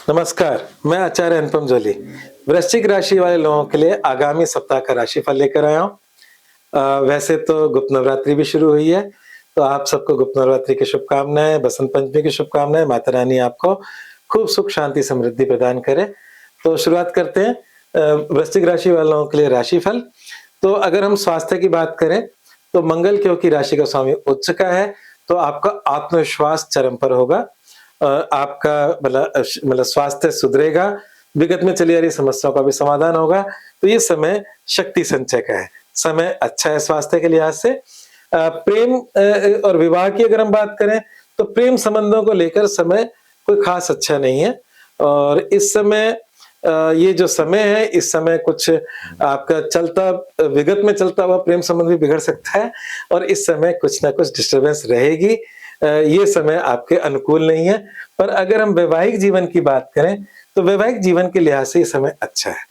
नमस्कार, मैं आचार्य अनुपम जोली। वृश्चिक राशि वाले लोगों के लिए आगामी सप्ताह का राशिफल लेकर आया हूँ। वैसे तो गुप्त नवरात्रि भी शुरू हुई है, तो आप सबको गुप्त नवरात्रि की शुभकामनाएँ, बसंत पंचमी की शुभकामनाएँ। माता रानी आपको खूब सुख, शांति, समृद्धि प्रदान करे। तो शुरुआत करते हैं वृश्चिक राशि वालों के लिए राशिफल। तो अगर हम स्वास्थ्य की बात करें, तो मंगल क्योंकि राशि का स्वामी उच्च का है, तो आपका आत्मविश्वास चरम पर होगा। आपका मतलब स्वास्थ्य सुधरेगा, विगत में चली आ रही समस्याओं का भी समाधान होगा। तो ये समय शक्ति संचय का है, समय अच्छा है स्वास्थ्य के लिहाज से। प्रेम और विवाह की अगर हम बात करें, तो प्रेम संबंधों को लेकर समय कोई खास अच्छा नहीं है। और इस समय ये जो समय है, इस समय कुछ आपका चलता विगत में चलता हुआ प्रेम संबंध भी बिगड़ सकता है और इस समय कुछ ना कुछ डिस्टर्बेंस रहेगी। ये समय आपके अनुकूल नहीं है। पर अगर हम वैवाहिक जीवन की बात करें, तो वैवाहिक जीवन के लिहाज से ये समय अच्छा है।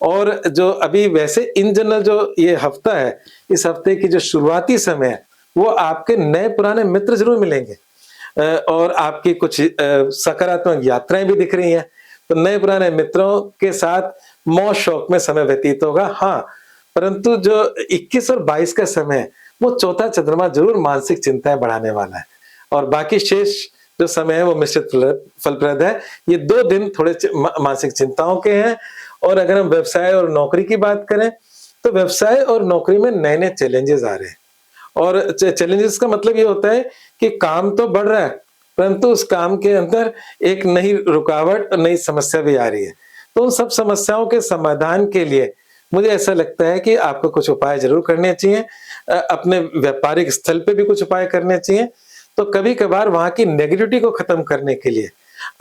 और जो अभी वैसे इन जनरल जो ये हफ्ता है, इस हफ्ते की जो शुरुआती समय है, वो आपके नए पुराने मित्र ज़रूर मिलेंगे। और आपकी कुछ सकारात्मक यात्राएँ भी दिख रही हैं। तो नए पुराने मित्रों के साथ मौज-शौक में समय व्यतीत होगा। हाँ, परंतु जो 21 और 22 का समय है, वो चौथा चंद्रमा ज़रूर मानसिक चिंताएँ बढ़ाने वाला है। और बाकी शेष जो समय है वो मिश्रित फलप्रद है। ये 2 दिन थोड़े मानसिक चिंताओं के हैं। और अगर हम व्यवसाय और नौकरी की बात करें, तो व्यवसाय और नौकरी में नए-नए चैलेंजेस आ रहे हैं। और चैलेंजेस का मतलब ये होता है कि काम तो बढ़ रहा है, परंतु उस काम के अंदर एक नई रुकावट और नई समस्या भी आ रही है। तो उन सब समस्याओं के समाधान के लिए मुझे ऐसा लगता है कि आपको कुछ उपाय ज़रूर करने चाहिए। अपने व्यापारिक स्थल पे भी कुछ उपाय करने चाहिए। तो कभी-कभार वहाँ की नेगेटिविटी को खत्म करने के लिए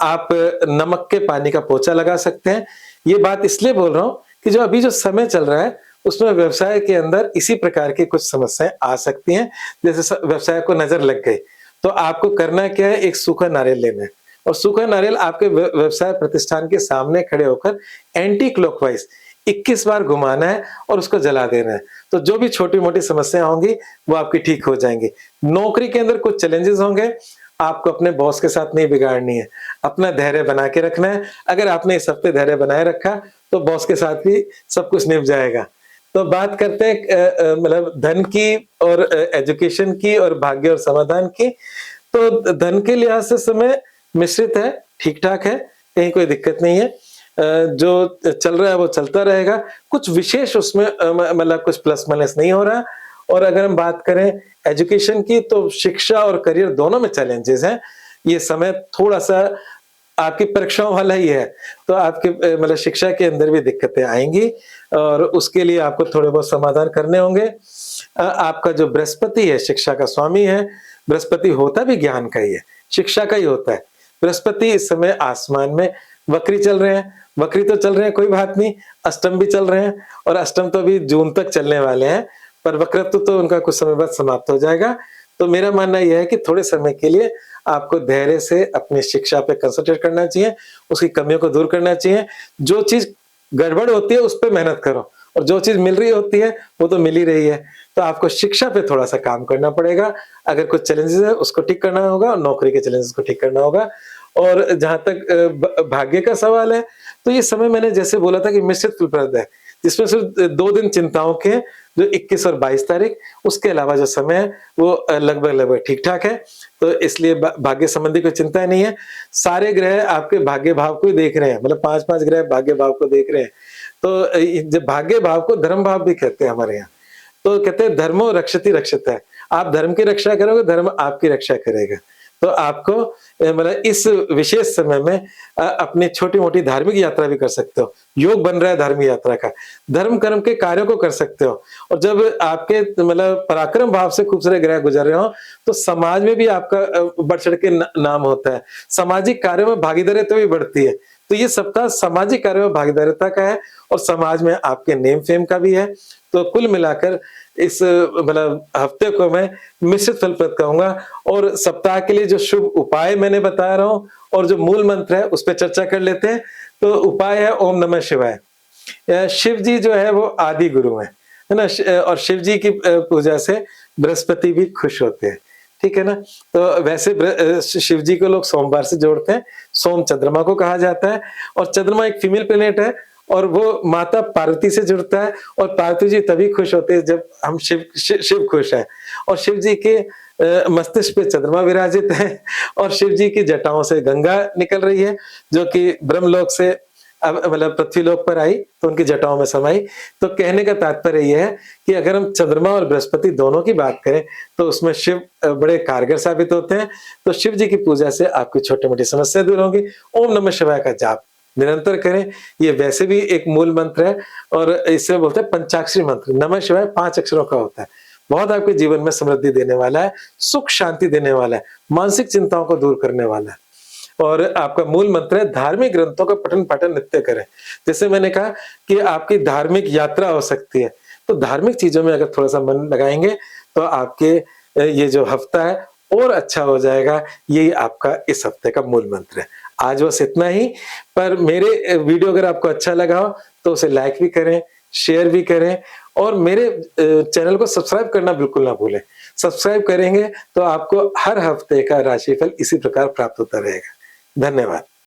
आप नमक के पानी का पोंछा लगा सकते हैं। ये बात इसलिए बोल रहा हूँ कि जो अभी जो समय चल रहा है, उसमें व्यवसाय के अंदर इसी प्रकार की कुछ समस्याएँ आ सकती हैं। जैसे व्यवसाय को नज़र लग गई, तो आपको करना क्या है, एक सूखा नारियल लेना है और सूखा नारियल आपके व्यवसाय प्रतिष्ठान के सामने खड़े होकर एंटी क्लॉकवाइज़ 21 बार घुमाना है और उसको जला देना है। तो जो भी छोटी-मोटी समस्याएँ होंगी, वो आपकी ठीक हो जाएँगी। नौकरी के अंदर कुछ चैलेंजेस होंगे, आपको अपने बॉस के साथ नहीं बिगाड़नी है, अपना धैर्य बना के रखना है। अगर आपने इस हफ्ते धैर्य बनाए रखा, तो बॉस के साथ भी सब कुछ निभ जाएगा। तो बात करते हैं मतलब धन की और एजुकेशन की और भाग्य और समाधान की। तो धन के लिहाज से समय मिश्रित है, ठीक-ठाक है, कहीं कोई दिक्कत नहीं है। जो चल रहा है वो चलता रहेगा। कुछ विशेष उसमें मतलब कुछ प्लस माइनस नहीं हो रहा। और अगर हम बात करें एजुकेशन की, तो शिक्षा और करियर दोनों में चैलेंजेस हैं। ये समय थोड़ा-सा आपकी परीक्षाओं वाला ही है, तो आपके मतलब शिक्षा के अंदर भी दिक्कतें आएँगी और उसके लिए आपको थोड़े बहुत समाधान करने होंगे। आपका जो बृहस्पति है, शिक्षा का स्वामी है, बृहस्पति होता भी ज्ञान का ही है, शिक्षा का ही होता है। बृहस्पति इस समय आसमान में वक्री चल रहे हैं, वक्री तो चल रहे हैं कोई बात नहीं, अष्टम भी चल रहे हैं और अष्टम तो अभी जून तक चलने वाले हैं, पर वक्रत्व तो उनका कुछ समय बाद समाप्त हो जाएगा। तो मेरा मानना यह है कि थोड़े समय के लिए आपको धैर्य से अपनी शिक्षा पे कंसंट्रेट करना चाहिए, उसकी कमियों को दूर करना चाहिए। जो चीज़ गड़बड़ होती है, उस पे मेहनत करो और जो चीज़ मिल रही होती है, वो तो मिल ही रही है। तो आपको शिक्षा पे थोड़ा-सा काम करना पड़ेगा। अगर कुछ चैलेंजेस है, उसको ठीक करना होगा और नौकरी के चैलेंजेस को ठीक करना होगा। और जहाँ तक भाग्य का सवाल है, तो ये समय मैंने जैसे बोला था कि मिश्रित फलप्रद है, जिसमें सिर्फ 2 दिन चिंताओं के हैं, जो 21 और 22 तारीख, उसके अलावा जो समय है, वो लगभग-लगभग ठीक-ठाक है। तो इसलिए भाग्य संबंधी कोई चिंता नहीं है। सारे ग्रह आपके भाग्य भाव को ही देख रहे हैं, मतलब 5-5 ग्रह भाग्य भाव को देख रहे हैं। तो जब भाग्य भाव को धर्म भाव भी कहते हैं हमारे यहाँ। तो कहते हैं धर्मो रक्षति रक्षितः। आप धर्म की रक्षा करोगे, धर्म आपकी रक्षा करेगा। तो आपको मतलब इस विशेष समय में अपनी छोटी-मोटी धार्मिक यात्रा भी कर सकते हो। योग बन रहा है धार्मिक यात्रा का। धर्म कर्म के कार्यों को कर सकते हो और जब आपके मतलब पराक्रम भाव से खूब सारे ग्रह गुजर रहे हो, तो समाज में भी आपका बढ़-चढ़ के नाम होता है। सामाजिक कार्यों में भागीदारिता भी बढ़ती है। तो ये सप्ताह सामाजिक कार्यों में भागीदारिता का है और समाज में आपके नेम फेम का भी है। तो कुल मिलाकर इस मतलब हफ्ते को मैं मिश्रित फलप्रद कहूँगा। और सप्ताह के लिए जो शुभ उपाय मैंने बता रहा हूँ और जो मूल मंत्र है, उस पे चर्चा कर लेते हैं। तो उपाय है ओम नमः शिवाय। शिव जी जो है वो आदि गुरु हैं, है ना? और शिव जी की पूजा से बृहस्पति भी खुश होते हैं। ठीक है ना? तो वैसे शिव जी को लोग सोमवार से जोड़ते हैं, सोम चंद्रमा को कहा जाता है और चंद्रमा एक फीमेल प्लैनेट है और वो माता पार्वती से जुड़ता है और पार्वती जी तभी खुश होते हैं जब हम शिव खुश हैं और शिव जी के मस्तिष्क पे चंद्रमा विराजित है और शिव जी की जटाओं से गंगा निकल रही है, जो कि ब्रह्मलोक से अब मतलब पृथ्वीलोक पर आई तो उनकी जटाओं में समाई। तो कहने का तात्पर्य ये है कि अगर हम चंद्रमा और बृहस्पति दोनों की बात करें तो उसमें शिव बड़े कारगर साबित होते हैं। तो शिव जी की पूजा से आपकी छोटी-मोटी समस्या दूर होंगी। ओम नमः शिवाय का जाप निरंतर करें। ये वैसे भी एक मूल मंत्र है और इसे बोलते हैं पंचाक्षरी मंत्र। नमः शिवाय 5 अक्षरों का होता है। बहुत आपके जीवन में समृद्धि देने वाला है, सुख शांति देने वाला है, मानसिक चिंताओं को दूर करने वाला है। और आपका मूल मंत्र है धार्मिक ग्रंथों का पठन पाठन नित्य करें। जैसे मैंने कहा कि आपकी धार्मिक यात्रा हो सकती है, तो धार्मिक चीजों में अगर थोड़ा-सा मन लगाएँगे तो आपके ये जो हफ्ता है और अच्छा हो जाएगा। यही आपका इस हफ्ते का मूल मंत्र है। आज बस इतना ही, पर मेरे वीडियो अगर आपको अच्छा लगा हो तो उसे लाइक भी करें, शेयर भी करें और मेरे चैनल को सब्सक्राइब करना बिल्कुल ना भूलें। सब्सक्राइब करेंगे तो आपको हर हफ्ते का राशिफल इसी प्रकार प्राप्त होता रहेगा। धन्यवाद।